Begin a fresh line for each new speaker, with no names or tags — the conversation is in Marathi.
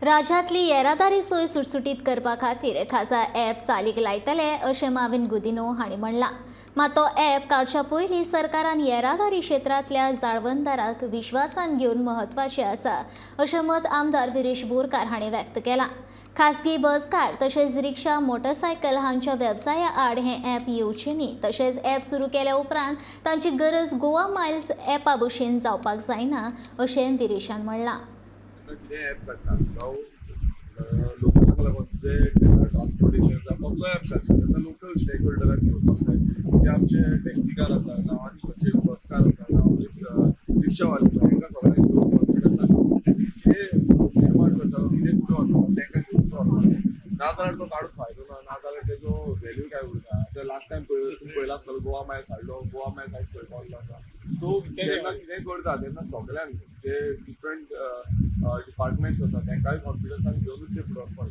राज्यांतली येरादारी सोय सुटसुटीत करपा खातीर खासा ॲप चालीक लायतले अशें माविन गुदिनो हांणी म्हणलां. मात तो ॲप काडच्या पयलीं सरकारान येरादारी क्षेत्रांतल्या जाळवणदारांक विश्वासान घेवन म्हत्वाचें आसा अशें मत आमदार गिरीश बोरकार हांणी व्यक्त केलां. खासगी बसकार तशेंच रिक्षा मोटरसायकल हांच्या वेवसाया आड हें ॲप येवचें न्ही, तशेंच ॲप सुरू केल्या उपरांत तांची गरज गोवा मायल्स ॲपा भशेन जावपाक जायना अशें गिरीशान म्हणलां.
कितें ॲप काडटा जावं लोकलांक लागून जे ट्रान्सपोर्टेशन कसलो ॲप काडटा तेन्ना लोकल स्टेक होल्डराक घेवपाक जाय. जे आमचे टॅक्सीकार आसा जावं आनी खंयचे बसकार आसा जावं रिक्षावाले आसा तांकां सगळ्यांक घेवन कॉन्फिडन्सान कितें निर्माण करता कितें फुडें व्हरता तांकां घेवन वचपाक नाजाल्यार तो काडून फायदो ना. नाजाल्यार तेजो वेल्यू काय उरता. ते लास्ट टायम पयला आसतलो गोवा मायल्स हाडलो, गोवा मायल्स आयज खंय पावल्लो आसा. सो जेन्ना कितेंय करता तेन्ना सगळ्यांक जे डिफरंट डिपार्टमेंट्स आसा तांकांय कॉन्फिडन्सान घेवनूच ते फुडें वचपाक